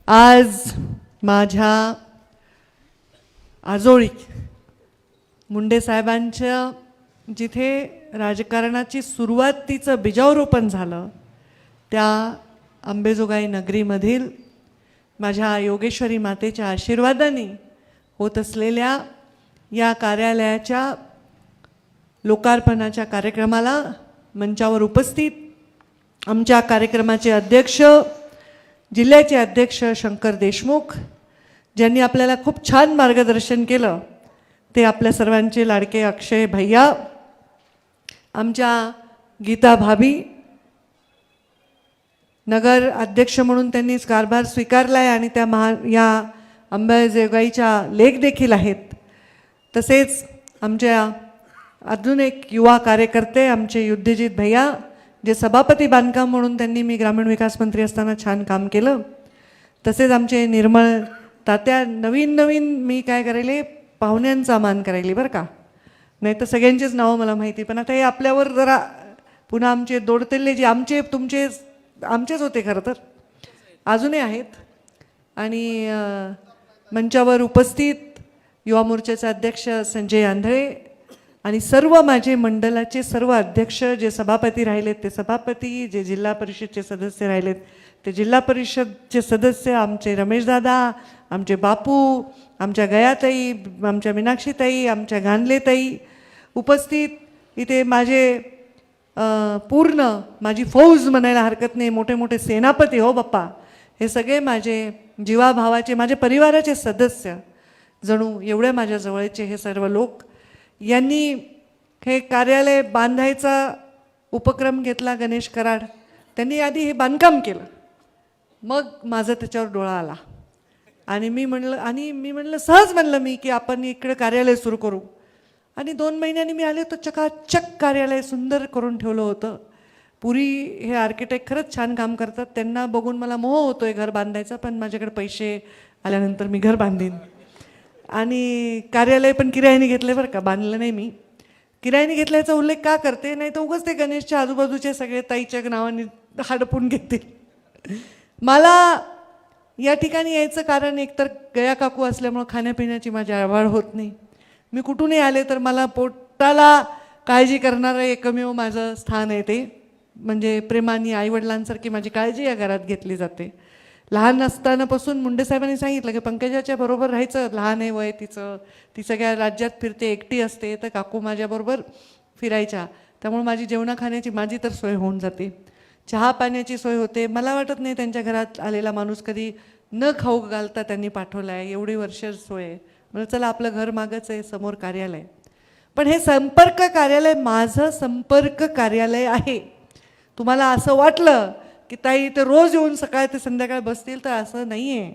आज माझ्या आजोळी मुंडे साहेबांच्या जिथे राजकारणाची सुरुवातीचं बीजारोपण झालं त्या अंबेजोगाई नगरीमधील माझ्या योगेश्वरी मातेच्या आशीर्वादाने होत असलेल्या या कार्यालयाच्या लोकार्पणाच्या कार्यक्रमाला मंचावर उपस्थित आमच्या कार्यक्रमाचे अध्यक्ष जिल्ह्याचे अध्यक्ष शंकर देशमुख ज्यांनी आपल्याला खूप छान मार्गदर्शन केलं ते आपल्या सर्वांचे लाडके अक्षय भैया, आमच्या गीता भाभी नगर अध्यक्ष म्हणून त्यांनी कारभार स्वीकारला आहे आणि त्या या अंबेजोगाईच्या लेख देखील आहेत. तसेच आमच्या अजून एक युवा कार्यकर्ते आमचे युद्धजीत भैया जे सभापती बांधकाम म्हणून त्यांनी मी ग्रामीण विकास मंत्री असताना छान काम केलं. तसेच आमचे निर्मळ तात्या नवीन मी काय करायले पाहुण्यांचा मान करायली बरं का, नाही तर सगळ्यांचीच नावं मला माहिती, पण आता हे आपल्यावर जरा पुन्हा आमचे दोडतेल्ले जे आमचेच होते खरं तर अजूनही आहेत. आणि मंचावर उपस्थित युवा मोर्चाचे अध्यक्ष संजय आंधळे आणि सर्व माझे मंडलाचे सर्व अध्यक्ष जे सभापती राहिलेत ते सभापती, जे जिल्हा परिषदचे सदस्य राहिलेत ते जिल्हा परिषदचे सदस्य, आमचे रमेशदादा, आमचे बापू, आमच्या गयाताई, आमच्या मीनाक्षीताई, आमच्या गांधलेताई उपस्थित, इथे माझे पूर्ण माझी फौज म्हणायला हरकत नाही, मोठे मोठे सेनापती हो बाप्पा, हे सगळे माझे जीवाभावाचे माझे परिवाराचे सदस्य, जणू एवढ्या माझ्या जवळचे हे सर्व लोक यांनी हे कार्यालय बांधायचा उपक्रम घेतला. गणेश कराड त्यांनी आधी हे बांधकाम केलं, मग माझं त्याच्यावर डोळा आला आणि मी म्हणलं सहज म्हणलं मी की आपण इकडे कार्यालय सुरू करू. आणि 2 महिन्यांनी मी आले तर चकाचक कार्यालय सुंदर करून ठेवलं होतं. पुरी हे आर्किटेक्ट खरंच छान काम करतात, त्यांना बघून मला मोह होतो आहे घर बांधायचा, पण माझ्याकडे पैसे आल्यानंतर मी घर बांधीन. आणि कार्यालय पण किरायाने घेतले बरं का, बांधलं नाही मी. किरायाने घेतल्याचा उल्लेख का करते, नाही तर उगाच ते गणेशच्या आजूबाजूचे सगळे ताईच्या नावाने हडपून घेतील. मला या ठिकाणी यायचं कारण एकतर गया काकू असल्यामुळं खाण्यापिण्याची माझी आवड होत नाही. मी कुठूनही आले तर मला पोटाला काळजी करणारं एकमेव माझं स्थान आहे ते, म्हणजे प्रेमाने आईवडिलांसारखी माझी काळजी या घरात घेतली जाते. लहान असतानापासून मुंडे साहेबांनी सांगितलं की पंकजाच्या बरोबर राहायचं, लहान आहे वय तिचं, ती सगळ्या राज्यात फिरते, एकटी असते, तर काकू माझ्याबरोबर फिरायच्या, त्यामुळे माझी जेवणा खाण्याची माझी तर सोय होऊन जाते, चहा पाण्याची सोय होते. मला वाटत नाही त्यांच्या घरात आलेला माणूस कधी न खाऊ घालता त्यांनी पाठवला आहे, एवढी वर्ष सोय आहे. म्हणजे चला आपलं घर मागच आहे, समोर कार्यालय. पण हे संपर्क कार्यालय माझं संपर्क कार्यालय आहे. तुम्हाला असं वाटलं की ताई इथे रोज येऊन सकाळ ते संध्याकाळ बसतील, तर असं नाही आहे.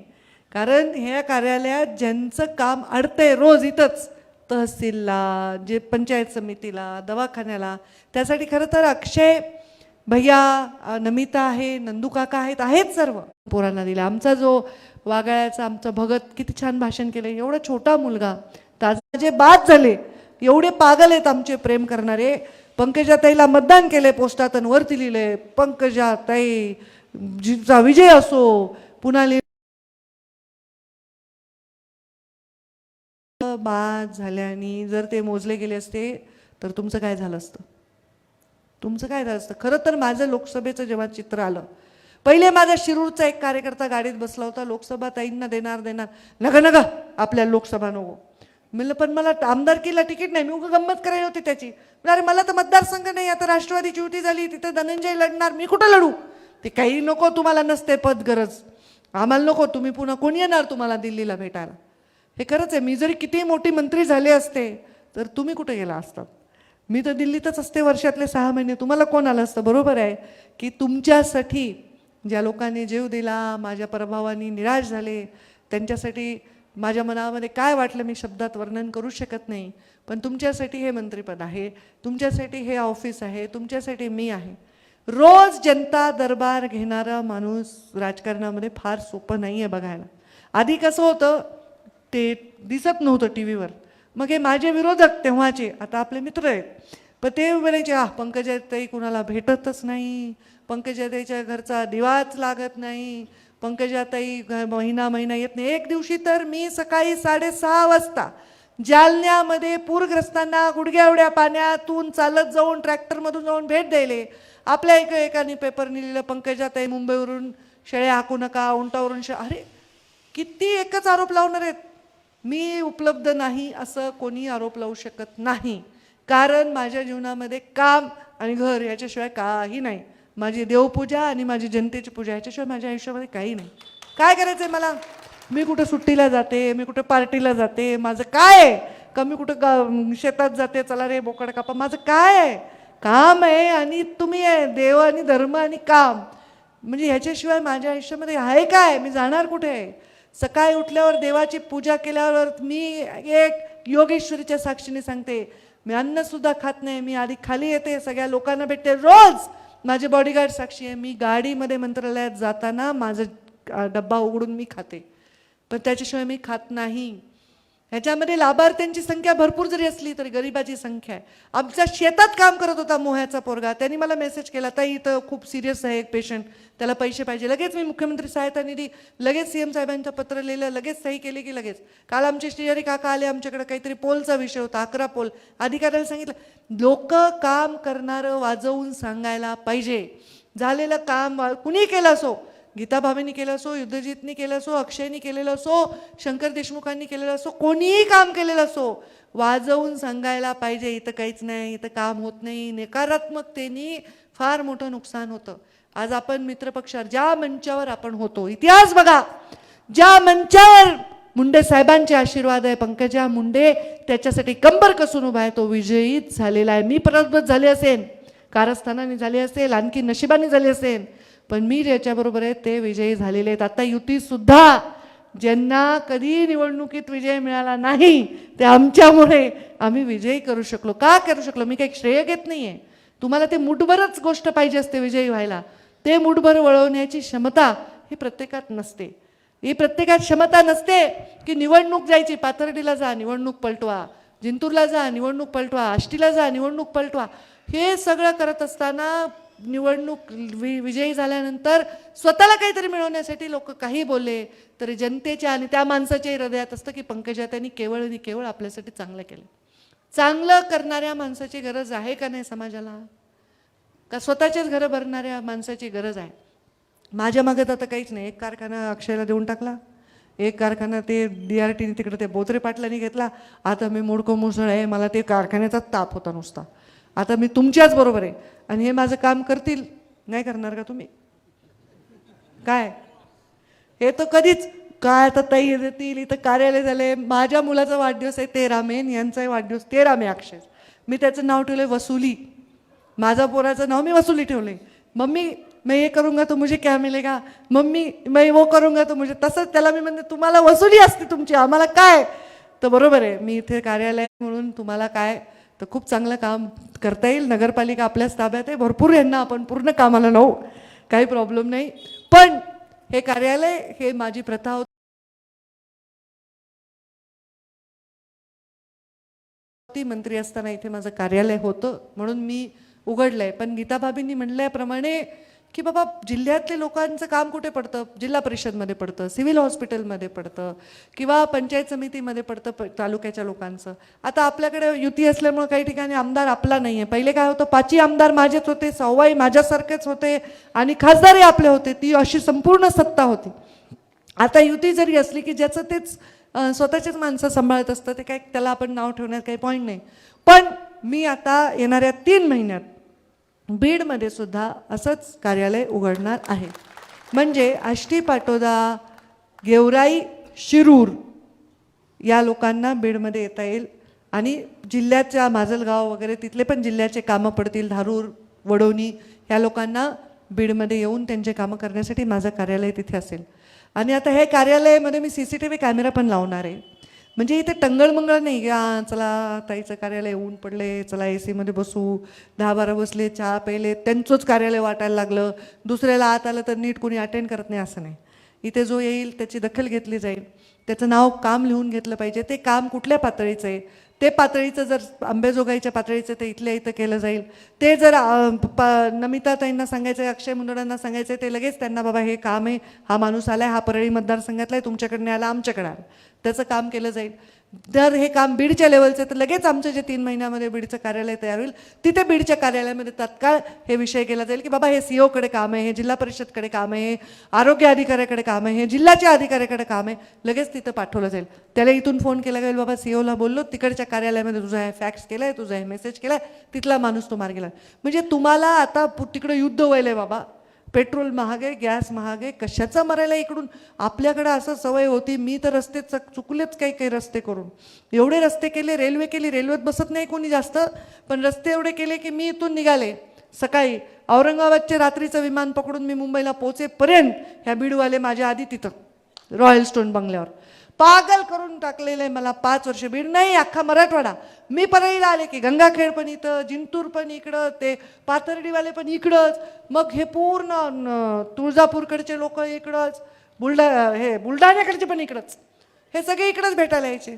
कारण ह्या कार्यालयात ज्यांचं काम अडतंय रोज इथंच, तहसीलला, जे पंचायत समितीला, दवाखान्याला, त्यासाठी खरं तर अक्षय भैया, नमिता आहे, नंदू काका आहेत सर्व पोरांना दिला. आमचा जो वागाळ्याचा आमचा भगत किती छान भाषण केलं, एवढा छोटा मुलगा, ताजे बाद झाले, एवढे पागल आहेत आमचे प्रेम करणारे. पंकजाताईला मतदान केले, पोस्टात वरती लिहिले पंकजाताई जीचा विजय असो, पुन्हा बाद झाल्याने जर ते मोजले गेले असते तर तुमचं काय झालं असतं, तुमचं काय झालं असतं. खरं तर माझं लोकसभेचं जेव्हा चित्र आलं, पहिले माझा शिरूरचा एक कार्यकर्ता गाडीत बसला होता, लोकसभा ताईंना देणार नका आपल्या लोकसभा नको म्हणलं, पण मला आमदारकीला तिकीट नाही, मी उगा गंमत करायला होती त्याची. अरे मला तर मतदारसंघ नाही, आता राष्ट्रवादीची युती झाली, तिथे धनंजय लढणार, मी कुठं लढू, ते काही नको, तुम्हाला नसते पद गरज, आम्हाला नको, तुम्ही पुन्हा कोण येणार तुम्हाला दिल्लीला भेटायला. हे खरंच आहे, मी जरी किती मोठी मंत्री झाले असते तर तुम्ही कुठे गेला असतात, मी तर दिल्लीतच असते वर्षातले 6 महिने, तुम्हाला कोण आलं असतं. बरोबर आहे की तुमच्यासाठी ज्या लोकांनी जीव दिला, माझ्या प्रभावाने निराश झाले, त्यांच्यासाठी माझ्या मनामध्ये काय वाटलं मी शब्दात वर्णन करू शकत नाही. पण तुमच्यासाठी हे मंत्रिपद आहे, तुमच्यासाठी हे ऑफिस आहे, तुमच्यासाठी मी आहे. रोज जनता दरबार घेणारा माणूस राजकारणामध्ये फार सोपं नाही आहे बघायला. आधी कसं होतं ते दिसत नव्हतं टी व्हीवर, मग हे माझे विरोधक तेव्हाचे आता आपले मित्र आहेत, पण ते म्हणायचे पंकजाताई कुणाला भेटतच नाही, पंकजाताईच्या घरचा दिवाच लागत नाही, पंकजाताई महिना येत नाही. एक दिवशी तर मी सकाळी 6:30 वाजता जालन्यामध्ये पूरग्रस्तांना गुडघ्या एवढ्या पाण्यातून चालत जाऊन ट्रॅक्टरमधून जाऊन भेट द्यायले. आपल्या एकाने पेपरने लिहिलं, पंकजाताई मुंबईवरून शेळ्या हाकू नका, उंटावरून अरे किती एकच आरोप लावणार आहेत. मी उपलब्ध नाही असं कोणी आरोप लावू शकत नाही, कारण माझ्या जीवनामध्ये काम आणि घर याच्याशिवाय काही नाही. माझी देवपूजा आणि माझी जनतेची पूजा याच्याशिवाय माझ्या आयुष्यामध्ये काही नाही. काय करायचं आहे मला? मी कुठं सुट्टीला जाते, मी कुठं पार्टीला जाते, माझं काय आहे का? मी कुठं शेतात जाते, चला रे बोकड कापा, माझं काय आहे? काम आहे आणि तुम्ही आहे. देव आणि धर्म आणि काम, म्हणजे ह्याच्याशिवाय माझ्या आयुष्यामध्ये आहे काय? मी जाणार कुठे? सकाळी उठल्यावर देवाची पूजा केल्यावर मी एक योगेश्वरीच्या साक्षीने सांगते, मी अन्नसुद्धा खात नाही. मी आधी खाली येते, सगळ्या लोकांना भेटते रोज. माझे बॉडीगार्ड साक्षी आहे. मी गाडीमध्ये मंत्रालयात जाताना माझा डब्बा उघडून मी खाते, पण त्याच्याशिवाय मी खात नाही. ह्याच्यामध्ये लाभार्थ्यांची संख्या भरपूर जरी असली तरी गरिबाची संख्या आहे. आमच्या शेतात काम करत होता मोह्याचा पोरगा, त्यांनी मला मेसेज केला, ताई इथं खूप सिरियस आहे एक पेशंट, त्याला पैसे पाहिजे. लगेच मी मुख्यमंत्री सहायता निधी, लगेच CM साहेबांचं पत्र लिहिलं, लगेच सही केली की लगेच. काल आमचे शेजारी काका आले आमच्याकडे, काहीतरी पोलचा विषय होता, 11 पोल. अधिकाऱ्याला सांगितलं, लोक काम करणारं वाजवून सांगायला पाहिजे. झालेलं काम कुणी केलं असो, गीता भाभींनी केलं असो, युद्धजितनी केलं असो, अक्षयनी केलेलं असो, शंकर देशमुखांनी केलेलं असो, कोणीही काम केलेलं असो, वाजवून सांगायला पाहिजे, इथं काहीच नाही, इथं काम होत नाही. नकारात्मकतेने फार मोठं नुकसान होतं. आज आपण मित्रपक्षावर ज्या मंचावर आपण होतो, इतिहास बघा, ज्या मंचावर मुंडे साहेबांचे आशीर्वाद आहे, पंकजा मुंडे त्याच्यासाठी कंबर कसून उभा आहे, तो विजयीच झालेला आहे. मी पराभूत झाले असेल, कारस्थानाने झाले असेल, आणखी नशिबाने झाले असेल, पण मी ज्याच्याबरोबर आहे ते विजयी झालेले आहेत. आता युतीसुद्धा ज्यांना कधी निवडणुकीत विजय मिळाला नाही, ते आमच्यामुळे आम्ही विजयी करू शकलो. का करू शकलो? मी काही श्रेय घेत नाही आहे. तुम्हाला ते मुठभरच गोष्ट पाहिजे असते विजयी व्हायला, ते मुठभर वळवण्याची क्षमता ही प्रत्येकात नसते. ही प्रत्येकात क्षमता नसते की निवडणूक जायची, पाथर्डीला जा निवडणूक पलटवा, जिंतूरला जा निवडणूक पलटवा, आष्टीला जा निवडणूक पलटवा. हे सगळं करत असताना निवडणूक विजयी झाल्यानंतर स्वतःला काहीतरी मिळवण्यासाठी लोक काही बोलले तरी जनतेच्या आणि त्या माणसाच्या हृदयात असतं की पंकजा त्यांनी केवळ आणि केवळ आपल्यासाठी चांगलं केलं. चांगलं करणाऱ्या माणसाची गरज आहे का नाही समाजाला? का स्वतःचेच घरं भरणाऱ्या माणसाची गरज आहे? माझ्या मागत आता काहीच नाही. एक कारखाना अक्षयला देऊन टाकला, एक कारखाना ते DRTने तिकडे ते बोत्रे पाटलांनी घेतला. आता मी मोडको मुसळ आहे, मला ते कारखान्याचा ताप होता नुसता. आता मी तुमच्याच बरोबर आहे आणि हे माझं काम करतील, नाही करणार का तुम्ही? काय हे तर कधीच काय, आता ताई देतील, इथं कार्यालय झाले. माझ्या मुलाचा वाढदिवस आहे 13 मे, यांचाही वाढदिवस 13 मे अक्षय. मी त्याचं नाव ठेवलंय वसुली. माझा पोराचं नाव मी वसुली ठेवलंय. मम्मी मैं ये करूँगा तो मुझे क्या मिलेगा, मम्मी मैं वो करूँगा तो मुझे, तसंच त्याला मी म्हणते तुम्हाला वसुली असते तुमची, आम्हाला काय? तर बरोबर आहे, मी इथे कार्यालय म्हणून तुम्हाला काय तर खूप चांगलं काम करता येईल. नगरपालिका आपल्याच ताब्यात आहे, भरपूर यांना आपण पूर्ण कामाला लावू, काही प्रॉब्लेम नाही. पण हे कार्यालय हे माझी प्रथा होती, मंत्री असताना इथे माझं कार्यालय होतं म्हणून मी उघडलंय. पण गीता भाभींनी म्हणल्याप्रमाणे की बाबा जिल्ह्यातले लोकांचं काम कुठे पडतं? जिल्हा परिषदमध्ये पडतं, सिव्हिल हॉस्पिटलमध्ये पडतं किंवा पंचायत समितीमध्ये पडतं तालुक्याच्या लोकांचं. आता आपल्याकडे युती असल्यामुळे काही ठिकाणी आमदार आपला नाही आहे. पहिले काय होतं, 5ही आमदार माझेच होते, 6वाही माझ्यासारखेच होते आणि खासदारही आपले होते. ती अशी संपूर्ण सत्ता होती. आता युती जरी असली की ज्याचं तेच स्वतःचेच माणसं सांभाळत असतं, ते काय त्याला आपण नाव ठेवण्यात काही पॉईंट नाही. पण मी आता येणाऱ्या 3 महिन्यात बीडमध्ये सुद्धा असंच कार्यालय उघडणार आहे. म्हणजे आष्टी, पाटोदा, गेवराई, शिरूर या लोकांना बीडमध्ये येता येईल आणि जिल्ह्याच्या माजलगाव वगैरे तिथले पण जिल्ह्याचे कामं पडतील, धारूर, वडोणी या लोकांना बीडमध्ये येऊन त्यांचे कामं करण्यासाठी माझं कार्यालय तिथे असेल. आणि आता हे कार्यालयामध्ये मी CCTV कॅमेरा पण लावणार आहे. म्हणजे इथे टंगळमंगळ नाही की चला ताईचं कार्यालय ऊन पडले, चला AC मध्ये बसू, 10-12 बसले, चहा प्यायले, त्यांचंच कार्यालय वाटायला लागलं, दुसऱ्याला आत आलं तर नीट कोणी अटेंड करत नाही, असं नाही. इथे जो येईल त्याची दखल घेतली जाईल, त्याचं नाव काम लिहून घेतलं पाहिजे. ते काम कुठल्या पातळीचं आहे ते पातळीचं जर अंबेजोगाईच्या पातळीचं ते इथल्या इथं केलं जाईल. ते जर नमिताताईंना सांगायचं, अक्षय मुंदडांना सांगायचं, ते लगेच त्यांना बाबा हे काम आहे, हा माणूस आलाय, हा परळी मतदारसंघातला आहे, तुमच्याकडनं आला, आमच्याकडे आला, त्याचं काम केलं जाईल. जर हे काम बीडच्या लेवलचं तर लगेच आमचं जे 3 महिन्यामध्ये बीडचं कार्यालय तयार होईल, तिथे बीडच्या कार्यालयामध्ये तात्काळ हे विषय केला जाईल की बाबा हे सीओकडे काम आहे, हे जिल्हा परिषदकडे काम आहे, आरोग्य अधिकाऱ्याकडे काम आहे, हे जिल्ह्याच्या अधिकाऱ्याकडे काम आहे, लगेच तिथं पाठवलं जाईल. त्याला इथून फोन केला जाईल, बाबा सीओला बोललो, तिकडच्या कार्यालयामध्ये तुझा हे फॅक्स केलाय, तुझा हे मेसेज केलाय, तिथला माणूस तो मार गेला. म्हणजे तुम्हाला आता तिकडं युद्ध व्हायलंय बाबा, पेट्रोल महाग आहे, गॅस महाग आहे, कशाचा मरायला इकडून. आपल्याकडं असं सवय होती, मी तर रस्ते चुकलेच काही काही रस्ते करून, एवढे रस्ते केले, रेल्वे केली, रेल्वेत बसत नाही कोणी जास्त, पण रस्ते एवढे केले की मी इथून निघाले सकाळी, औरंगाबादचे रात्रीचं विमान पकडून मी मुंबईला पोहोचेपर्यंत ह्या बीडवाले माझ्या आधी तिथं रॉयल स्टोन बंगल्यावर. पागल करून टाकलेलं आहे मला. 5 वर्ष बीड नाही, अख्खा मराठवाडा. मी परळीला आले की गंगाखेड पण इथं, जिंतूर पण इकडं, ते पाथर्डीवाले पण इकडंच, मग हे पूर्ण तुळजापूरकडचे लोक इकडंच, बुलढाण्याकडचे पण इकडंच, हे सगळे इकडंच भेटायला यायचे.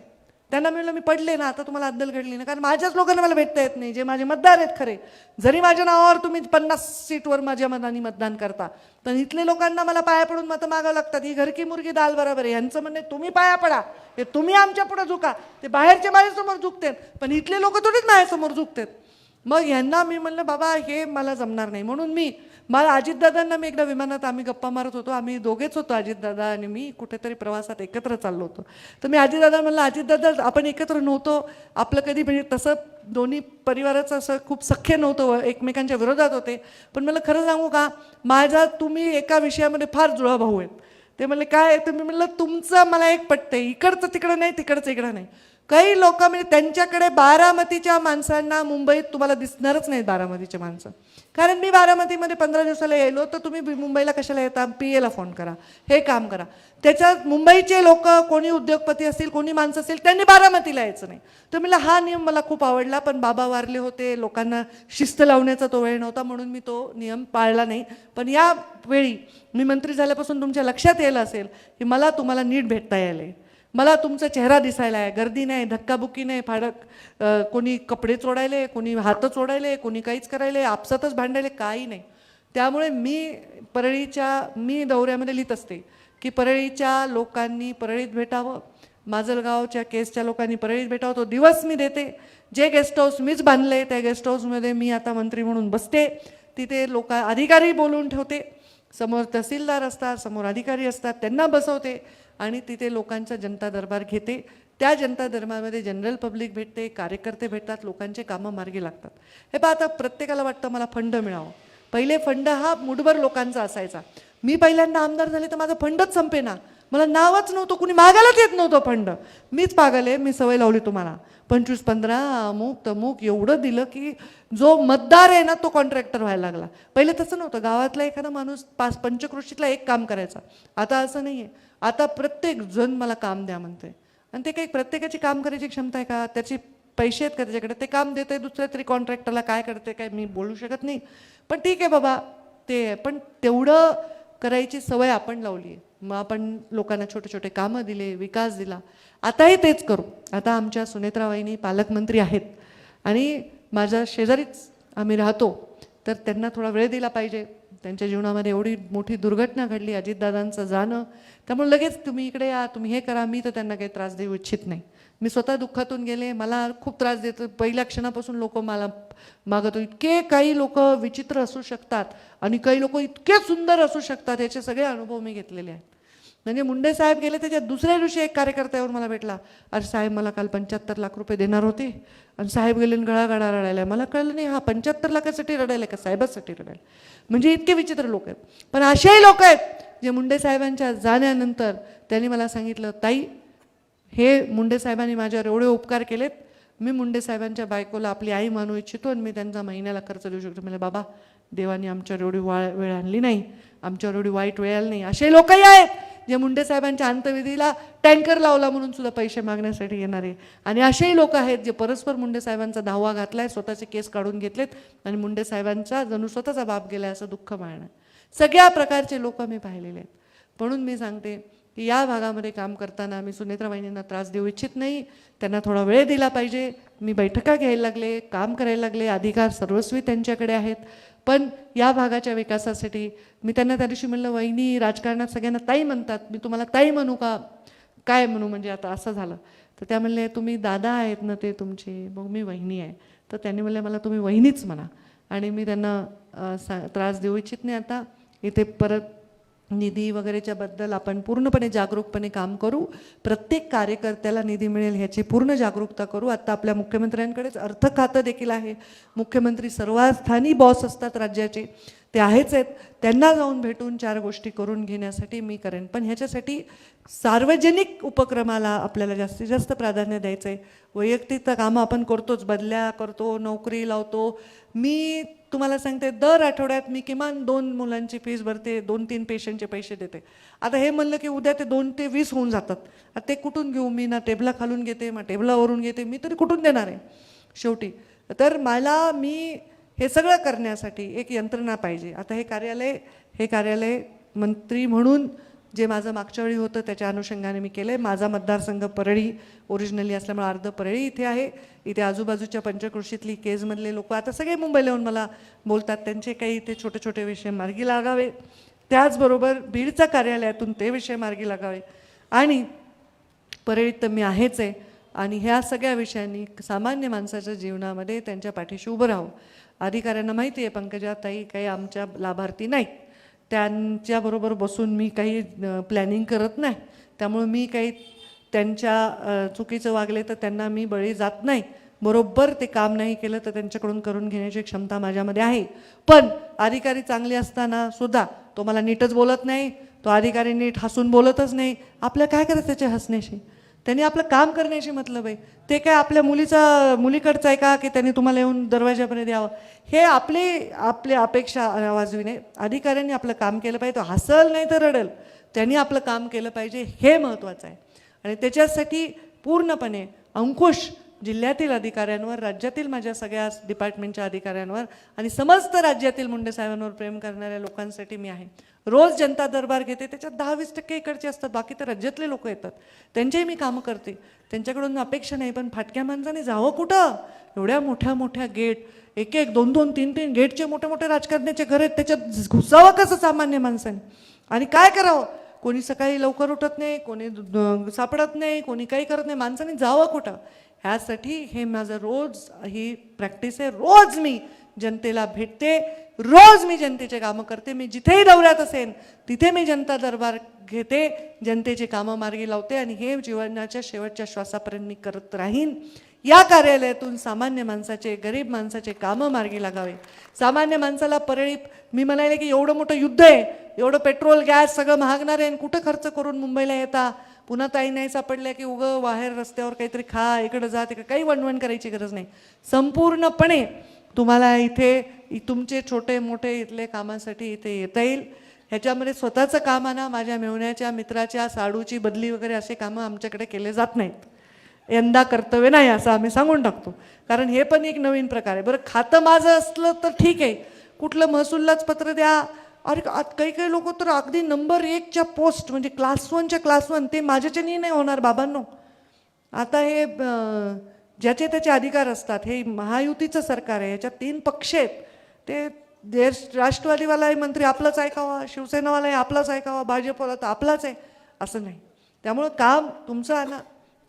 त्यांना म्हणलं मी पडले ना, आता तुम्हाला अद्दल घडली ना, कारण माझ्याच लोकांना मला भेटता येत नाही, जे माझे मतदार आहेत खरे. जरी माझ्या नावावर तुम्ही 50 सीटवर माझ्या मताने मतदान करता, पण इथले लोकांना मला पाया पडून मतं मागावं लागतात. ही घरकी मुर्गी दाल बरोबर आहे. यांचं म्हणणे तुम्ही पाया पडा, हे तुम्ही आमच्या पुढे झुका, ते बाहेरचे माझ्यासमोर झुकतात, पण इथले लोक थोडीच माझ्यासमोर झुकतात. मग यांना मी म्हणलं बाबा हे मला जमणार नाही. म्हणून मला अजितदादांना मी एकदा विमानात आम्ही गप्पा मारत होतो, आम्ही दोघेच होतो, अजितदादा आणि मी, कुठेतरी प्रवासात एकत्र चाललो होतो. तर मी अजितदादा म्हणलं, अजितदादा आपण एकत्र नव्हतो, आपलं कधी म्हणजे तसं दोन्ही परिवाराचं असं खूप सख्य नव्हतं, एकमेकांच्या विरोधात होते, पण मला खरं सांगू का, तुम्ही एका विषयामध्ये फार जुळा भाऊ आहेत. ते म्हणले काय, तुम्ही म्हणलं तुमचं मला एक पटतंय, इकडचं तिकडं नाही, तिकडचं इकडं नाही. काही लोक म्हणजे त्यांच्याकडे बारामतीच्या माणसांना मुंबईत तुम्हाला दिसणारच नाहीत बारामतीचे माणसं. कारण मी बारामतीमध्ये 15 दिवसाला यायलो, तर तुम्ही मुंबईला कशाला येता, PA ला फोन करा, हे काम करा. त्याच्यात मुंबईचे लोक, कोणी उद्योगपती असतील, कोणी माणसं असेल, त्यांनी बारामतीला यायचं नाही. तर मला हा नियम मला खूप आवडला, पण बाबा वारले होते, लोकांना शिस्त लावण्याचा तो वेळ नव्हता, म्हणून मी तो नियम पाळला नाही. पण या वेळी मी मंत्री झाल्यापासून तुमच्या लक्षात यायला असेल की मला तुम्हाला नीट भेटता यायला, मला तुमचा चेहरा दिसायला आहे, गर्दी नाही, धक्काबुक्की नाही, कोणी कपडे चोडायले, कोणी हात चोडायले, कोणी काहीच करायले, आपसातच भांडायले, काही नाही. त्यामुळे मी दौऱ्यामध्ये लिहित असते की परळीच्या लोकांनी परळीत भेटावं, माजलगावच्या केसच्या लोकांनी परळीत भेटावं. तो दिवस मी देते. जे गेस्ट हाऊस मीच बांधले, त्या गेस्ट हाऊसमध्ये मी आता मंत्री म्हणून बसते, तिथे अधिकारी बोलवून ठेवते, समोर तहसीलदार असतात, समोर अधिकारी असतात, त्यांना बसवते आणि तिथे लोकांचा जनता दरबार घेते. त्या जनता दरबारमध्ये जनरल पब्लिक भेटते, कार्यकर्ते भेटतात, लोकांचे कामं मार्गी लागतात. हे पहा, आता प्रत्येकाला वाटतं मला फंड मिळावं. पहिले फंड हा मुठभर लोकांचा असायचा. मी पहिल्यांदा आमदार झाले तर माझा फंडच संपेना, मला नावच नव्हतं, कुणी मागायलाच येत नव्हतं फंड. मीच पागले, मी सवय लावली तुम्हाला, 25-15 अमुक तमुक एवढं दिलं की जो मतदार आहे ना तो कॉन्ट्रॅक्टर व्हायला लागला. पहिले तसं नव्हतं, गावातला एखादा माणूस पंचक्रोशीतला एक काम करायचा. आता असं नाही आहे, आता प्रत्येक जण मला काम द्या म्हणते. आणि ते काही प्रत्येकाची काम करायची क्षमता आहे का, त्याची पैसे आहेत का त्याच्याकडे, ते काम देते दुसऱ्या तरी कॉन्ट्रॅक्टरला, काय करते काय मी बोलू शकत नाही. पण ठीक आहे बाबा, ते पण तेवढं करायची सवय आपण लावली आहे. मग आपण लोकांना छोटे छोटे कामं दिले, विकास दिला. आताही तेच करू. आता आमच्या सुनेत्राबाईंनी पालकमंत्री आहेत आणि माझ्या शेजारीच आम्ही राहतो, तर त्यांना थोडा वेळ दिला पाहिजे. त्यांच्या जीवनामध्ये एवढी मोठी दुर्घटना घडली, अजितदादांचं जाणं, त्यामुळे लगेच तुम्ही इकडे या, तुम्ही हे करा. मी तर त्यांना काही त्रास देऊ इच्छित नाही. मी स्वतः दुःखातून गेले, मला खूप त्रास देतो. पहिल्या क्षणापासून लोक मला मागतो. इतके काही लोक विचित्र असू शकतात आणि काही लोक इतके सुंदर असू शकतात, याचे सगळे अनुभव मी घेतलेले आहेत. म्हणजे मुंडे साहेब गेले त्याच्या दुसऱ्या दिवशी एक कार्यकर्त्यावर मला भेटला, अरे साहेब मला काल 75 लाख रुपये देणार होते आणि साहेब गेले गळागळा रडायला. मला कळलं नाही हा 75 लाखासाठी रडायला का साहेबासाठी रडायला. म्हणजे इतके विचित्र लोक आहेत. पण असेही लोक आहेत जे मुंडे साहेबांच्या जाण्यानंतर त्यांनी मला सांगितलं, ताई हे मुंडे साहेबांनी माझ्यावर एवढे उपकार केलेत, मी मुंडे साहेबांच्या बायकोला आपली आई मानू इच्छितो आणि मी त्यांचा महिन्याला खर्च देऊ शकतो. म्हणजे बाबा देवाने आमच्यावर एवढी वेळ आणली नाही, आमच्यावर एवढी वाईट वेळ आली नाही. असे लोकही आहेत जे मुंडे साहेबांच्या अंत्यविधीला टँकर लावला म्हणून सुद्धा पैसे मागण्यासाठी येणारे. आणि असेही लोक आहेत जे परस्पर मुंडे साहेबांचा धावा घातलाय, स्वतःचे केस काढून घेतलेत आणि मुंडे साहेबांचा जणू स्वतःचा बाप गेलाय असं दुःख मानणं. सगळ्या प्रकारचे लोक मी पाहिलेले आहेत. म्हणून मी सांगते की या भागामध्ये काम करताना मी सुनेत्रा वहिनींना त्रास देऊ इच्छित नाही, त्यांना थोडा वेळ दिला पाहिजे. मी बैठका घ्यायला लागले, काम करायला लागले, अधिकार सर्वस्वी त्यांच्याकडे आहेत. पण या भागाच्या विकासासाठी मी त्यांना त्या दिवशी म्हणलं, वहिनी राजकारणात सगळ्यांना ताई म्हणतात, मी तुम्हाला ताई म्हणू का, काय म्हणू, म्हणजे आता असं झालं. तर त्या म्हणले, तुम्ही दादा आहेत ना ते तुमचे, मग मी वहिनी आहे. तर त्यांनी म्हणले, मला तुम्ही वहिनीच म्हणा. आणि मी त्यांना त्रास देऊ इच्छित नाही. आता इथे परत निधी वगैरेच्या बद्दल आपण पूर्णपणे जागरूकपणे काम करू. प्रत्येक कार्यकर्त्याला निधी मिळेल ह्याची पूर्ण जागरूकता करू. आता आपल्या मुख्यमंत्र्यांकडेच अर्थ खातं देखील आहे. मुख्यमंत्री सर्वस्थानी बॉस असतात राज्याचे, ते आहेच आहेत. त्यांना जाऊन भेटून 4 गोष्टी करून घेण्यासाठी मी करेन. पण ह्याच्यासाठी सार्वजनिक उपक्रमाला आपल्याला जास्तीत जास्त प्राधान्य द्यायचं आहे. वैयक्तिक कामं आपण करतोच, बदल्या करतो, नोकरी लावतो. मी तुम्हाला सांगते, दर आठवड्यात मी किमान 2 मुलांची फीस भरते, 2-3 पेशंटचे पैसे देते. आता हे म्हणलं की उद्या ते 2 ते 20 होऊन जातात. आता ते कुठून घेऊ मी? ना टेबला खालून घेते, मग टेबलावरून घेते, मी तरी कुठून देणार आहे शेवटी? तर मी हे सगळं करण्यासाठी एक यंत्रणा पाहिजे. आता हे कार्यालय मंत्री म्हणून जे माझं मागच्या वेळी होतं त्याच्या अनुषंगाने मी केलं आहे. माझा मतदारसंघ परळी ओरिजिनली असल्यामुळे अर्ध परळी इथे आहे. इथे आजूबाजूच्या पंचक्रोशीतली केजमधले लोक आता सगळे मुंबईला येऊन मला बोलतात, त्यांचे काही इथे छोटे छोटे विषय मार्गी लागावे. त्याचबरोबर बीडच्या कार्यालयातून ते विषय मार्गी लागावे. आणि परळीत तर मी आहेच आहे. आणि ह्या सगळ्या विषयांनी सामान्य माणसाच्या जीवनामध्ये त्यांच्या पाठीशी उभं राहावं. अधिकाऱ्यांना माहिती आहे पंकजाताई काही आमच्या लाभार्थी नाहीत, त्यांच्याबरोबर बसून मी काही प्लॅनिंग करत नाही. त्यामुळे मी काही त्यांच्या चुकीचं वागले तर त्यांना मी बळी जात नाही. बरोबर ते काम नाही केलं तर त्यांच्याकडून करून घेण्याची क्षमता माझ्यामध्ये आहे. पण अधिकारी चांगले असताना सुद्धा तो मला नीटच बोलत नाही, तो अधिकारी नीट हसून बोलतच नाही. आपलं काय करायचं त्याच्या हसण्याशी? त्यांनी आपलं काम करण्याशी मतलब आहे. ते काय आपल्या मुलीकडचं आहे का की त्यांनी तुम्हाला येऊन दरवाजापर्यंत द्यावं? हे आपले अपेक्षा वाजविणे. अधिकाऱ्यांनी आपलं काम केलं पाहिजे. तो हसल नाही तर रडेल, त्यांनी आपलं काम केलं पाहिजे, हे महत्त्वाचं आहे. आणि त्याच्यासाठी पूर्णपणे अंकुश जिल्ह्यातील अधिकाऱ्यांवर, राज्यातील माझ्या सगळ्या डिपार्टमेंटच्या अधिकाऱ्यांवर आणि समस्त राज्यातील मुंडे साहेबांवर प्रेम करणाऱ्या लोकांसाठी मी आहे. रोज जनता दरबार घेते, त्याच्यात 10-20% इकडचे असतात, बाकी तर राज्यातले लोक येतात, त्यांचेही मी कामं करते. त्यांच्याकडून अपेक्षा नाही. पण फाटक्या माणसाने जावं कुठं? एवढ्या मोठ्या मोठ्या गेट, 1-1, 2-2, 3-3 गेटचे मोठे मोठे राजकारण्याचे घर आहेत, त्याच्यात घुसावं कसं सामान्य माणसाने? आणि काय करावं? कोणी सकाळी लवकर उठत नाही, कोणी सापडत नाही, कोणी काही करत नाही. माणसाने जावं कुठं? ह्यासाठी हे माझं रोज ही प्रॅक्टिस आहे. रोज मी जनतेला भेटते, रोज मी जनतेचे कामं करते. मी जिथेही दौऱ्यात असेन तिथे मी जनता दरबार घेते, जनतेचे कामं मार्गी लावते आणि हे जीवनाच्या शेवटच्या श्वासापर्यंत मी करत राहीन. या कार्यालयातून सामान्य माणसाचे, गरीब माणसाचे कामं मार्गी लागावे. सामान्य माणसाला परळी, मी म्हणाले की एवढं मोठं युद्ध आहे, एवढं पेट्रोल गॅस सगळं महागणार आहे, कुठं खर्च करून मुंबईला येता? पुन्हा ताई नाही सापडल्या की उगं बाहेर रस्त्यावर काहीतरी खा, इकडं जा, तिकडं काही वणवण करायची गरज नाही. संपूर्णपणे तुम्हाला इथे तुमचे छोटे मोठे इथले कामासाठी इथे येता येईल. ह्याच्यामध्ये स्वतःचं काम आणा. माझ्या मेवण्याच्या मित्राच्या साडूची बदली वगैरे असे कामं आमच्याकडे केले जात नाहीत. यंदा कर्तव्य नाही असं आम्ही सांगून टाकतो, कारण हे पण एक नवीन प्रकार आहे. बरं, खातं माझं असलं तर ठीक आहे, कुठलं महसूललाच पत्र द्या. अरे काही काही लोक तर अगदी नंबर 1च्या पोस्ट, म्हणजे क्लास 1च्या क्लास 1, ते माझ्याच्यानी नाही होणार बाबांनो. आता हे ज्याचे त्याचे अधिकार असतात. हे महायुतीचं सरकार आहे, याच्यात 3 पक्ष आहेत. ते राष्ट्रवादीवालाही मंत्री आपलाच ऐकावा, शिवसेनावालाही आपलाच ऐकावा, भाजपवाला तर आपलाच आहे, असं नाही. त्यामुळं काम तुमचं आणा.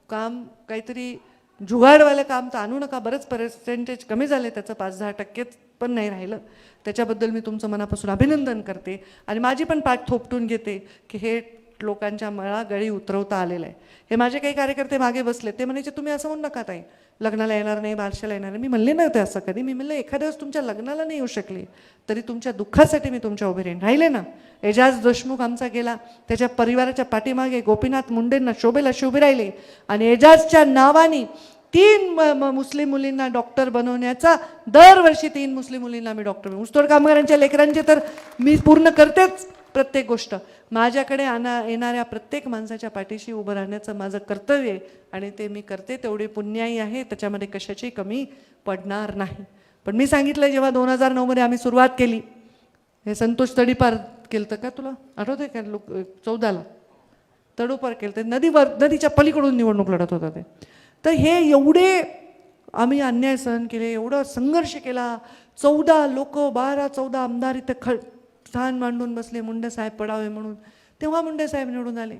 काम काहीतरी जुगाडवालं काम तर आणू नका. बरंच पर्सेंटेज कमी झाले त्याचं, 5-10% पण नाही राहिलं. त्याच्याबद्दल मी तुमचं मनापासून अभिनंदन करते आणि माझी पण पाठ थोपटून घेते की हे लोकांच्या मळा गळी उतरवता आलेलं आहे. हे माझे काही कार्यकर्ते मागे बसले, ते म्हणायचे तुम्ही असं म्हणू नका ताई, लग्नाला येणार नाही, बारशाला येणार नाही. मी म्हणले नव्हते असं कधी. मी म्हणलं एखाद्या वेळेस तुमच्या लग्नाला नाही येऊ शकली तरी तुमच्या दुःखासाठी मी तुमच्या उभे राहीन. राहिले ना, एजाज देशमुख आमचा गेला, त्याच्या परिवाराच्या पाठीमागे गोपीनाथ मुंडेंना शोभेला शोभे राहिले आणि एजाजच्या नावाने 3 मुस्लिम मुलींना डॉक्टर बनवण्याचा, दरवर्षी 3 मुस्लिम मुलींना मी डॉक्टर, ऊसतोड कामगारांच्या लेकरांचे तर मी पूर्ण करतेच प्रत्येक गोष्ट. माझ्याकडे येणाऱ्या प्रत्येक माणसाच्या पाठीशी उभं राहण्याचं माझं कर्तव्य आहे आणि ते मी करते. तेवढी पुण्याई आहे, त्याच्यामध्ये कशाची कमी पडणार नाही. पण मी सांगितलं जेव्हा 2009मध्ये आम्ही सुरुवात केली, हे संतोष तडीपार केलं का, तुला आठवतंय का? 14ला तडोपार केलं. ते नदीच्या पलीकडून निवडणूक लढत होता ते. तर हे एवढे आम्ही अन्याय सहन केले, एवढा संघर्ष केला. 14 लोक 12-14 आमदार इथं स्थान मांडून बसले मुंडे साहेब पडावे म्हणून. तेव्हा मुंडे साहेब निवडून आले.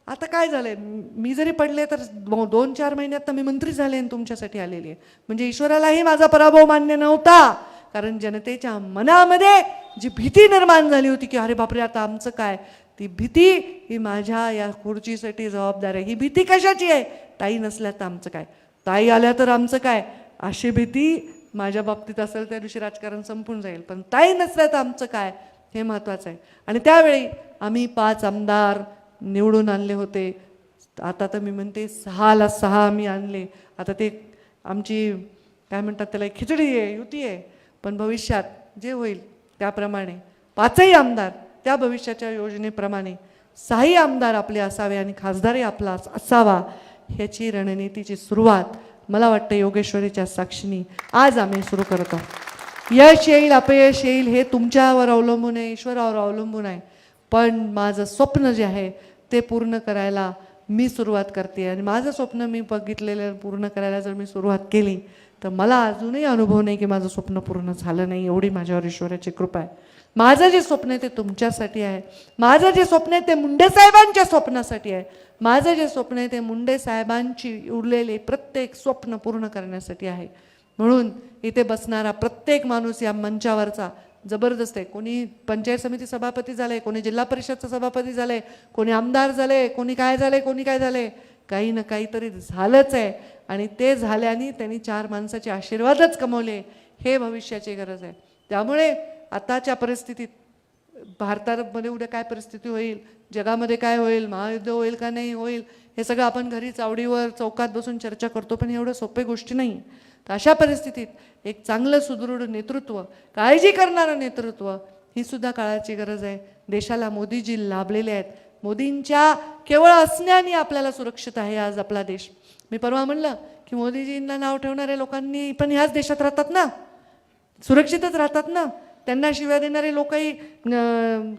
आता काय झालंय, मी जरी पडले तर 2-4 महिन्यात तर मी मंत्री झाले आणि तुमच्यासाठी आलेली आहे. म्हणजे ईश्वरालाही माझा पराभव मान्य नव्हता, कारण जनतेच्या मनामध्ये जी भीती निर्माण झाली होती की अरे बापरे आता आमचं काय, ती भीती ही माझ्या या खुर्चीसाठी जबाबदार आहे. ही भीती कशाची आहे, ताई नसल्या तर आमचं काय, ताई आल्या तर आमचं काय, अशी भीती माझ्या बाबतीत असेल त्या दिवशी राजकारण संपून जाईल. पण ताई नसल्या तर आमचं काय हे महत्त्वाचं आहे. आणि त्यावेळी आम्ही 5 आमदार निवडून आणले होते. आता तर मी म्हणते 6ला 6 आम्ही आणले. आता ते आमची काय म्हणतात त्याला खिचडी आहे, युती आहे. पण भविष्यात जे होईल त्याप्रमाणे 5ही आमदार त्या भविष्याच्या योजनेप्रमाणे 6ही आमदार आपले असावे आणि खासदारही आपला असावा, ह्याची रणनीतीची सुरुवात मला वाटतं योगेश्वरीच्या साक्षीने आज आम्ही सुरू करत आहोत. यश येईल अपयश येईल हे तुमच्यावर अवलंबून आहे, ईश्वरावर अवलंबून आहे. पण माझं स्वप्न जे आहे ते पूर्ण करायला मी सुरुवात करते. आणि माझं स्वप्न मी बघितलेलं पूर्ण करायला जर मी सुरुवात केली तर मला अजूनही अनुभव नाही की माझं स्वप्न पूर्ण झालं नाही. एवढी माझ्यावर ईश्वराची कृपा आहे. माझं जे स्वप्न आहे ते तुमच्यासाठी आहे. माझं जे स्वप्न आहे ते मुंडे साहेबांच्या स्वप्नासाठी आहे. माझं जे स्वप्न आहे ते मुंडे साहेबांची उरलेले प्रत्येक स्वप्न पूर्ण करण्यासाठी आहे. म्हणून इथे बसणारा प्रत्येक माणूस या मंचावरचा जबरदस्त आहे. कोणी पंचायत समिती सभापती झाले, कोणी जिल्हा परिषदचा सभापती झाले, कोणी आमदार झाले, कोणी काय झाले, कोणी काय झाले, काही ना काहीतरी झालंच आहे. आणि ते झाल्याने त्यांनी 4 माणसाचे आशीर्वादच कमवले. हे भविष्याची गरज आहे. त्यामुळे आताच्या परिस्थितीत भारतामध्ये उद्या काय परिस्थिती होईल, जगामध्ये काय होईल, महायुद्ध होईल का नाही होईल, हे सगळं आपण घरी चावडीवर चौकात बसून चर्चा करतो. पण एवढं सोपे गोष्टी नाही. तर अशा परिस्थितीत एक चांगलं सुदृढ नेतृत्व, काळजी करणारं नेतृत्व ही सुद्धा काळाची गरज आहे. देशाला मोदीजी लाभलेले आहेत. मोदींच्या केवळ असण्याने आपल्याला सुरक्षित आहे आज आपला देश. मी परवा म्हणलं की मोदीजींना नाव ठेवणाऱ्या लोकांनी पण ह्याच देशात राहतात ना, सुरक्षितच राहतात ना. त्यांना शिव्या देणारे लोकही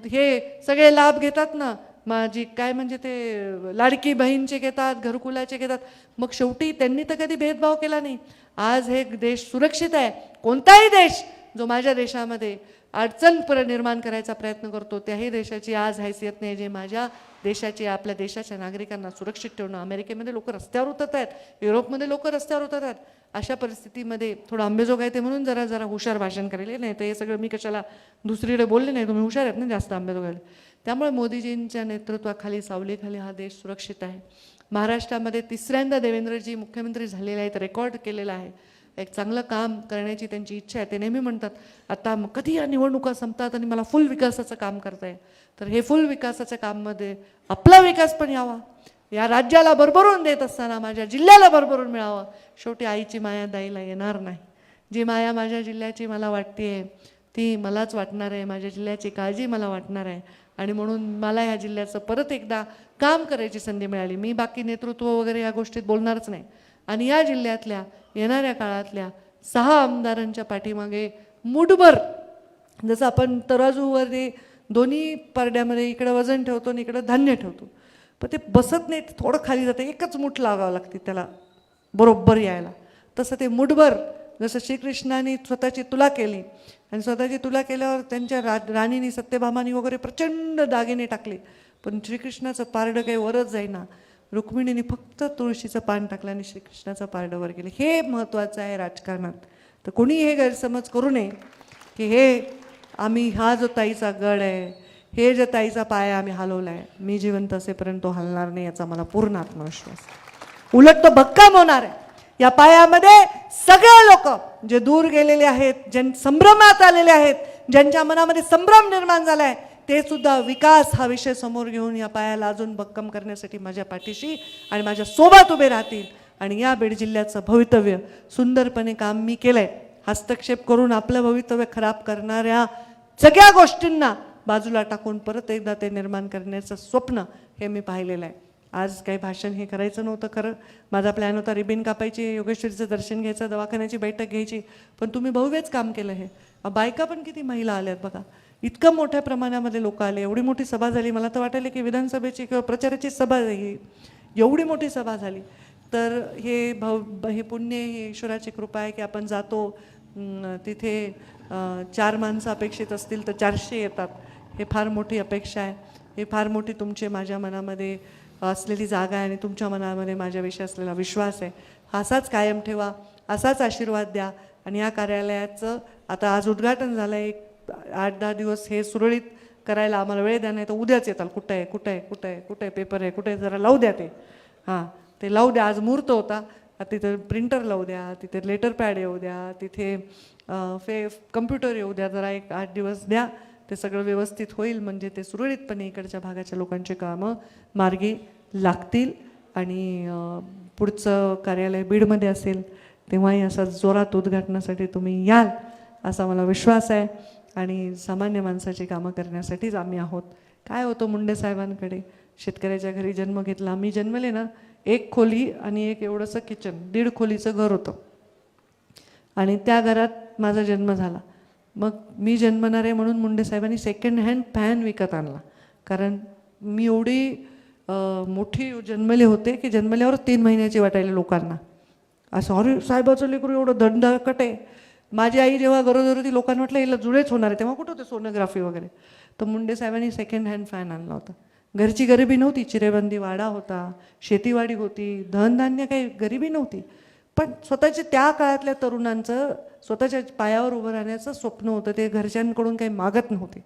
हे सगळे लाभ घेतात ना. माझी काय म्हणजे ते लाडकी बहीणचे घेतात, घरकुलाचे घेतात. मग शेवटी त्यांनी तर कधी भेदभाव केला नाही. आज हे देश सुरक्षित आहे. कोणताही देश जो माझ्या देशामध्ये अडचण निर्माण करायचा प्रयत्न करतो त्याही देशाची आज हैसियत नाही जे माझ्या देशाची, आपल्या देशाच्या नागरिकांना सुरक्षित ठेवणं. अमेरिकेमध्ये लोक रस्त्यावर उतरत आहेत, युरोपमध्ये लोक रस्त्यावर उतरत आहेत. अशा परिस्थितीमध्ये थोडं आंबेजोगाई ते म्हणून जरा हुशार भाषण करेल. नाही तर हे सगळं मी कशाला दुसरीकडे बोलले नाही, तुम्ही हुशार आहेत ना जास्त आंबेजोगाईला. त्यामुळे मोदीजींच्या नेतृत्वाखाली, सावलीखाली हा देश सुरक्षित आहे. महाराष्ट्रामध्ये 3ऱ्यांदा देवेंद्रजी मुख्यमंत्री झालेले आहेत, रेकॉर्ड केलेला आहे. एक चांगलं काम करण्याची त्यांची इच्छा आहे. ते नेहमी म्हणतात आता कधी या निवडणुका संपतात आणि मला फुल विकासाचं काम करता येईल. तर हे फुल विकासाच्या काममध्ये आपला विकास पण यावा, या राज्याला भरभरून देत असताना माझ्या जिल्ह्याला भरभरून मिळावं. शेवटी आईची माया दाईला येणार नाही. जी माया माझ्या जिल्ह्याची मला वाटते आहे ती मलाच वाटणार आहे. माझ्या जिल्ह्याची काळजी मला वाटणार आहे. आणि म्हणून मला ह्या जिल्ह्याचं परत एकदा काम करायची संधी मिळाली. मी बाकी नेतृत्व वगैरे या गोष्टीत बोलणारच नाही. आणि या जिल्ह्यातल्या येणाऱ्या काळातल्या 6 आमदारांच्या पाठीमागे मुठभर, जसं आपण तराजूवर दोन्ही पारड्यामध्ये इकडं वजन ठेवतो आणि इकडं धान्य ठेवतो, पण ते बसत नाही, थोडं खाली जातं. एकच मूठ लागावं लागते त्याला बरोबर यायला. तसं ते मुठभर, जसं श्रीकृष्णाने स्वतःची तुला केली आणि स्वतःची तुला केल्यावर त्यांच्या राणीनी सत्यभामानी वगैरे प्रचंड दागिने टाकले, पण श्रीकृष्णाचं पारडं काही वरच जाईना. रुक्मिणीने फक्त तुळशीचं पान टाकलं आणि श्रीकृष्णाचं पारडं वर गेलं. हे महत्त्वाचं आहे राजकारणात. तर कोणी हे गैरसमज करू नये की हे आम्ही हा जो ताईचा गड आहे, हे जे ताईचा पाया आम्ही हलवला आहे, मी जिवंत असेपर्यंत तो हलणार नाही याचा मला पूर्ण आत्मविश्वास. उलट तो भक्कम होणार आहे. या पायामध्ये सगळे लोक जे दूर गेलेले आहेत, संभ्रमात आलेले आहेत, ज्यांच्या मनामध्ये संभ्रम निर्माण झालाय, ते सुद्धा विकास हा विषय समोर घेऊन या पायाला अजून भक्कम करण्यासाठी माझ्या पाठीशी आणि माझ्या सोबत उभे राहतील. आणि या बीड जिल्ह्याचं भवितव्य सुंदरपणे काम मी केलंय. हस्तक्षेप करून आपलं भवितव्य खराब करणाऱ्या सगळ्या गोष्टींना बाजूला टाकून परत एकदा ते निर्माण करण्याचं स्वप्न हे मी पाहिलेलं आहे. आज काही भाषण हे करायचं नव्हतं खरं. माझा प्लॅन होता रिबीन कापायची, योगेश्वरीचं दर्शन घ्यायचं, दवाखान्याची बैठक घ्यायची, पण तुम्ही भव्यच काम केलं. हे बायका पण किती महिला आल्यात बघा. इतकं मोठ्या प्रमाणामध्ये लोक आले, एवढी मोठी सभा झाली. मला तर वाटायला की विधानसभेची किंवा प्रचाराची सभा ही एवढी मोठी सभा झाली. तर हे पुण्य, हे ईश्वराची कृपा आहे की आपण जातो तिथे 4 माणसं अपेक्षित असतील तर 400 येतात. हे फार मोठी अपेक्षा आहे. हे फार मोठी तुमचे माझ्या मनामध्ये असलेली जागा आहे आणि तुमच्या मनामध्ये माझ्याविषयी असलेला विश्वास आहे. असाच कायम ठेवा, असाच आशीर्वाद द्या. आणि या कार्यालयाचं आता आज उद्घाटन झालं आहे. 8-10 दिवस हे सुरळीत करायला आम्हाला वेळ द्या, नाही तर उद्याच येताल. कुठं आहे, कुठं आहे, कुठं आहे, कुठे पेपर आहे, कुठे जरा लावू द्या ते. हां, ते लावू द्या. आज मुहूर्त होता, तिथे प्रिंटर लावू द्या, तिथे लेटर पॅड येऊ द्या, तिथे कम्प्युटर येऊ द्या. जरा 1-8 दिवस द्या, ते सगळं व्यवस्थित होईल. म्हणजे ते सुरळीतपणे इकडच्या भागाच्या लोकांचे कामं मार्गी लागतील. आणि पुढचं कार्यालय बीडमध्ये असेल तेव्हाही असं जोरात उद्घाटनासाठी तुम्ही याल असा मला विश्वास आहे. आणि सामान्य माणसाची कामं करण्यासाठीच आम्ही आहोत. काय होतं मुंडे साहेबांकडे, शेतकऱ्याच्या घरी जन्म घेतला. मी जन्मले ना, 1 खोली आणि एक एवढंसं किचन, 1.5 खोलीचं घर होतं आणि त्या घरात माझा जन्म झाला. मग मी जन्मणार आहे म्हणून मुंडे साहेबांनी सेकंड हँड फॅन विकत आणला. कारण मी एवढी मोठी जन्मले होते की जन्मल्यावर 3 महिन्याची वाटायला लोकांना. असं अरे साहेबाचं लेकरू एवढं दंडकट आहे. माझी आई जेव्हा गरोदर होती लोकांना म्हटलं हिला जुळेच होणार आहे. तेव्हा कुठं होते सोनोग्राफी वगैरे. तर मुंडे साहेबांनी सेकंड हँड फॅन आणला होता. घरची गरिबी नव्हती, चिरेबंदी वाडा होता, शेतीवाडी होती, धनधान्य काही गरिबी नव्हती. पण स्वतःच्या त्या काळातल्या तरुणांचं स्वतःच्या पायावर उभं राहण्याचं स्वप्न होतं. ते घरच्यांकडून काही मागत नव्हते.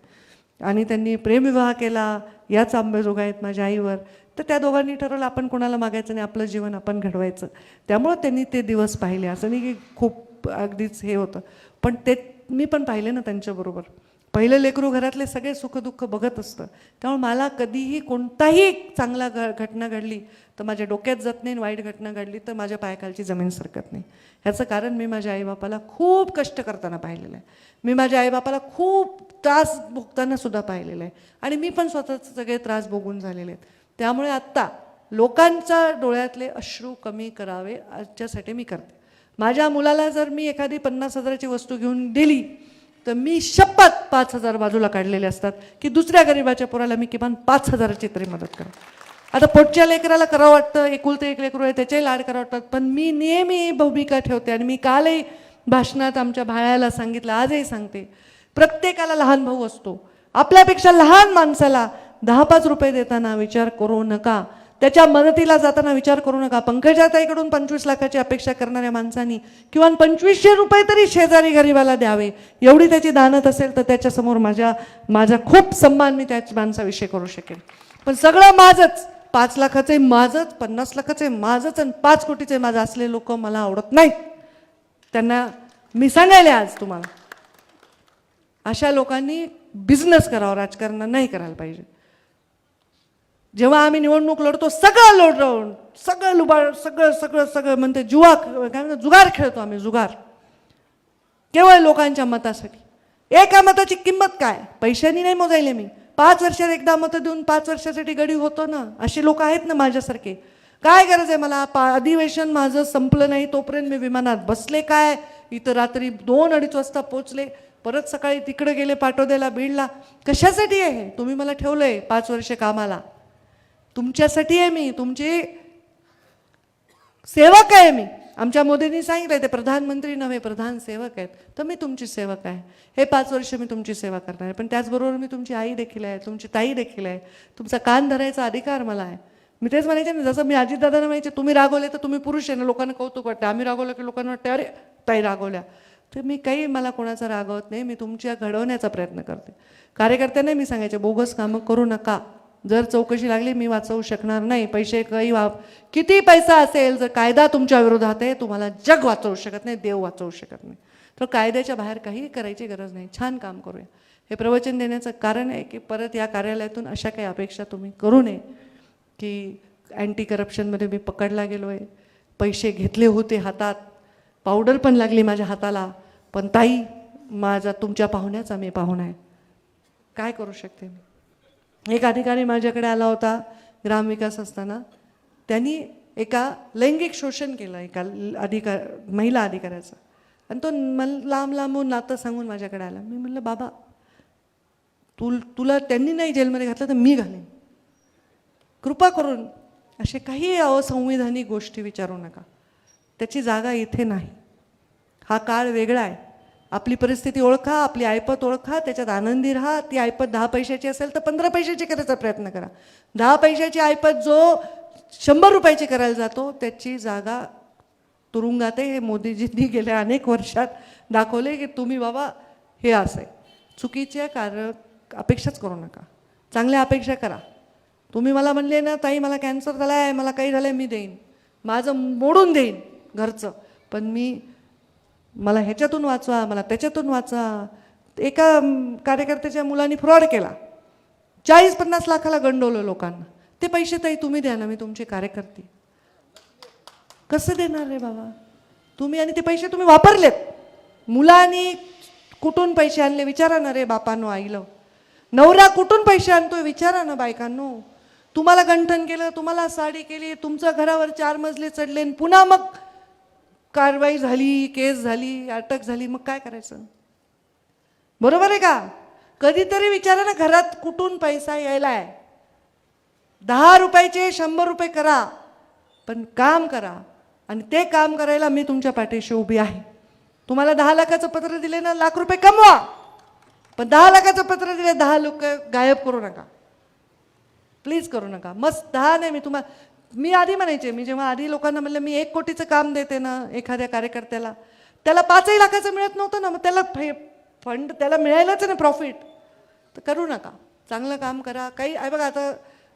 आणि त्यांनी प्रेमविवाह केला. याच आंबेजोगाई आहेत माझ्या आईवर. तर त्या दोघांनी ठरवलं आपण कोणाला मागायचं नाही, आपलं जीवन आपण घडवायचं. त्यामुळं त्यांनी ते दिवस पाहिले. असं नाही की खूप अगदीच हे होतं, पण ते मी पण पाहिले ना त्यांच्याबरोबर. पहिलं लेकरू घरातले सगळे सुखदुःख बघत असतं. त्यामुळे मला कधीही कोणताही चांगला घटना घडली तर माझ्या डोक्यात जात नाही, वाईट घटना घडली तर माझ्या पायाखालची जमीन सरकत नाही. ह्याचं कारण मी माझ्या आईबापाला खूप कष्ट करताना पाहिलेलं आहे. मी माझ्या आईबापाला खूप त्रास भोगताना सुद्धा पाहिलेलं आहे. आणि मी पण स्वतःचे सगळे त्रास भोगून झालेले आहेत. त्यामुळे आत्ता लोकांच्या डोळ्यातले अश्रू कमी करावे याच्यासाठी मी करते. माझ्या मुलाला जर मी एखादी 50,000ची वस्तू घेऊन दिली तर मी शपथ 5,000 बाजूला काढलेले असतात की दुसऱ्या गरिबाच्या पोराला मी किमान 5,000ची तरी मदत करेन. आता पोटच्या लेकराला करावं वाटतं, एकुलते एक लेकरू आहे त्याचेही लाड करावं वाटतात. पण मी नेहमी भूमिका ठेवते आणि मी कालही भाषणात आमच्या भाळ्याला सांगितलं, आजही सांगते, प्रत्येकाला लहान भाऊ असतो. आपल्यापेक्षा लहान माणसाला 10-5 रुपये देताना विचार करू नका, त्याच्या मदतीला जाताना विचार करू नका. पंकजाताईकडून 25 लाखाची अपेक्षा करणाऱ्या माणसांनी किंवा 2500 रुपये तरी शेजारी गरीबाला द्यावे. एवढी त्याची दानत असेल तर त्याच्यासमोर माझा खूप सन्मान मी त्याच माणसाविषयी करू शकेन. पण सगळं माझंच, 5 लाखाचे माझंच, 50 लाखाचे माझंच आणि 5 कोटीचे माझं असले लोक मला आवडत नाहीत. त्यांना मी सांगायला आज तुम्हाला, अशा लोकांनी बिझनेस करावा, राजकारण नाही करायला पाहिजे. जेव्हा आम्ही निवडणूक लढतो सगळं लढवून सगळं लुबाड सगळं म्हणते जुगार खेळतो आम्ही, जुगार केवळ लोकांच्या मतासाठी. एका मताची किंमत काय, पैशांनी नाही मोजायले मी. 5 वर्षात एकदा मतं देऊन 5 वर्षासाठी गडी होतो ना, असे लोक आहेत ना माझ्यासारखे. काय गरज आहे मला, अधिवेशन माझं संपलं नाही तोपर्यंत मी विमानात बसले काय, इथं रात्री 2-2:30 वाजता पोचले, परत सकाळी तिकडे गेले पाटोद्याला, बीडला. कशासाठी आहे? तुम्ही मला ठेवलंय 5 वर्ष कामाला, तुमच्यासाठी आहे. मी तुमची सेवक आहे. मी आमच्या मोदींनी सांगितलंय ते प्रधानमंत्री नव्हे प्रधान सेवक आहेत. तर मी तुमची सेवक आहे. हे 5 वर्ष मी तुमची सेवा करणार आहे. पण त्याचबरोबर मी तुमची आई देखील आहे, तुमची ताई देखील आहे. तुमचा कान धरायचा अधिकार मला आहे. मी तेच म्हणायचे ना, जसं मी अजितदादांना म्हणायचे तुम्ही रागवले तर तुम्ही पुरुष आहे ना, लोकांना कौतुक वाटतं. आम्ही रागवलं की लोकांना वाटतं अरे ताई रागवल्या. तर मी काही मला कोणाचा रागवत नाही. मी तुमच्या घडवण्याचा प्रयत्न करते. कार्यकर्त्यांना मी सांगायचे बोगस कामं करू नका. जर चौकशी लागली मी वाचवू शकणार नाही. पैसे काही किती पैसा असेल, जर कायदा तुमच्या विरोधात आहे तुम्हाला जग वाचवू शकत नाही, देव वाचवू शकत नाही. तर कायद्याच्या बाहेर काही करायची गरज नाही. छान काम करूया. हे प्रवचन देण्याचं कारण आहे की परत या कार्यालयातून अशा काही अपेक्षा तुम्ही करू नये की अँटी करप्शनमध्ये मी पकडला गेलो आहे, पैसे घेतले होते हातात, पावडर पण लागली माझ्या हाताला, पण ताई माझा तुमच्या पाहुण्याचा मी पाहुणा आहे. काय करू शकते मी? एक अधिकारी माझ्याकडे आला होता ग्रामविकास असताना. त्यांनी एका लैंगिक शोषण केलं एका महिला अधिकाऱ्याचं. आणि तो मला लांबून नातं सांगून माझ्याकडे आला. मी म्हटलं बाबा तुला त्यांनी नाही जेलमध्ये घातलं तर मी घालेन. कृपा करून असे काही असंविधानिक गोष्टी विचारू नका. त्याची जागा इथे नाही. हा काळ वेगळा आहे. आपली परिस्थिती ओळखा, आपली ऐपत ओळखा, त्याच्यात आनंदी राहा. ती ऐपत 10 पैशाची असेल तर 15 पैशाची करायचा प्रयत्न करा. 10 पैशाची ऐपत जो 100 रुपयाची करायला जातो त्याची जागा तुरुंगात आहे. हे मोदीजींनी गेल्या अनेक वर्षात दाखवले की तुम्ही बाबा हे असं आहे. चुकीच्या अपेक्षाच करू नका. चांगल्या अपेक्षा करा. तुम्ही मला म्हणले ना ताई मला कॅन्सर झाला आहे, मला काही झालं आहे, मी देईन, माझं मोडून देईन घरचं, पण मला ह्याच्यातून वाचवा, मला त्याच्यातून वाचवा. एका कार्यकर्त्याच्या मुलांनी फ्रॉड केला, 40-50 लाखाला गंडवलं लोकांना. ते पैसे ताई तुम्ही द्या ना, मी तुमचे कार्यकर्ते. कसं देणार रे बाबा तुम्ही? आणि ते पैसे तुम्ही वापरलेत. मुलांनी कुठून पैसे आणले विचारा ना रे बापांनो, आईला. नवरा कुठून पैसे आणतोय विचारा ना बायकांनो. तुम्हाला गंठन केलं, तुम्हाला साडी केली, तुमचं घरावर 4 मजले चढले, पुन्हा मग कारवाई झाली, केस झाली, अटक झाली, मग काय करायचं? बरोबर आहे का? कधीतरी विचारा ना घरात कुठून पैसा यायलाय. 10 रुपयाचे 100 रुपये करा, पण काम करा. आणि ते काम करायला मी तुमच्या पाठीशी उभी आहे. तुम्हाला 10 लाखाचं पत्र दिले ना, लाख रुपये कमवा, पण 10 लाखाचं पत्र दिले 10 लोक गायब करू नका. प्लीज करू नका. मस्त 10 नाही, मी आधी म्हणायचे, मी जेव्हा आधी लोकांना म्हणलं मी 1 कोटीचं काम देते ना एखाद्या कार्यकर्त्याला, त्याला 5 लाखाचं मिळत नव्हतं ना, मग त्याला फंड त्याला मिळायलाच ना प्रॉफिट. तर करू नका, चांगलं काम करा. काही आहे बघा, आता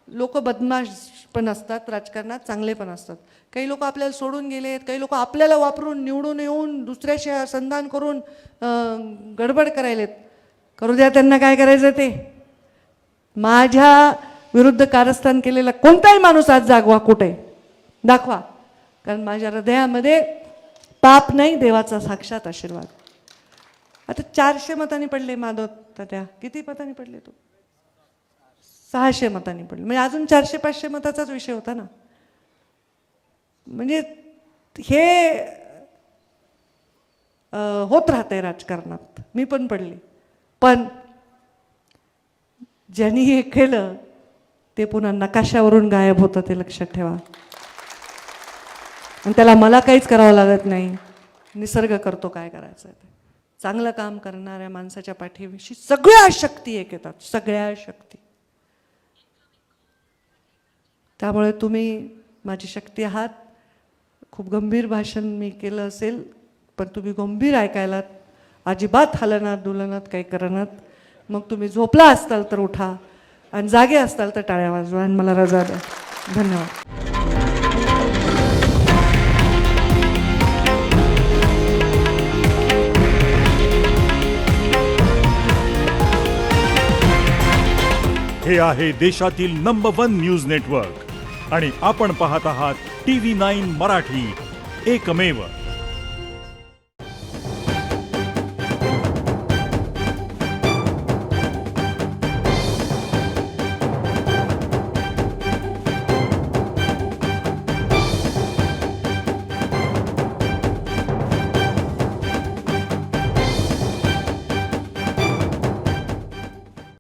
लोक बदमाश पण असतात राजकारणात, चांगले पण असतात. काही लोक आपल्याला सोडून गेलेत, काही लोक आपल्याला वापरून निवडून येऊन दुसऱ्याशी संधान करून गडबड करायलेत. करू द्या त्यांना, काय करायचं ते. माझ्या विरुद्ध कारस्थान केलेला कोणताही माणूस आज जागवा कुठे दाखवा, कारण माझ्या हृदयामध्ये पाप नाही, देवाचा साक्षात आशीर्वाद. आता 400 मतांनी पडले माधव तात्या. किती मतांनी पडले? तो 600 मतांनी पडले. म्हणजे अजून 400-500 मताचाच विषय होता ना. म्हणजे हे होत राहतंय राजकारणात. मी पण पडली, पण ज्यांनी हे केलं ते पुन्हा नकाशावरून गायब होतं, ते लक्षात ठेवा. आणि त्याला मला काहीच करावं लागत नाही, निसर्ग करतो काय करायचं ते. चांगलं काम करणाऱ्या माणसाच्या पाठीविषयी सगळ्या शक्ती एक येतात, सगळ्या शक्ती. त्यामुळे तुम्ही माझी शक्ती आहात. खूप गंभीर भाषण मी केलं असेल, पण तुम्ही गंभीर ऐकायलात, अजिबात हलनात डुलनात काही करनात. मग तुम्ही झोपला असताल तर उठा, आणि जागे असताल तर टाळ्या वाजवा, आणि मला रजा द्या. धन्यवाद. हे आहे देशातील नंबर 1 न्यूज नेटवर्क आणि आपण पाहत आहात TV9 मराठी, एकमेव.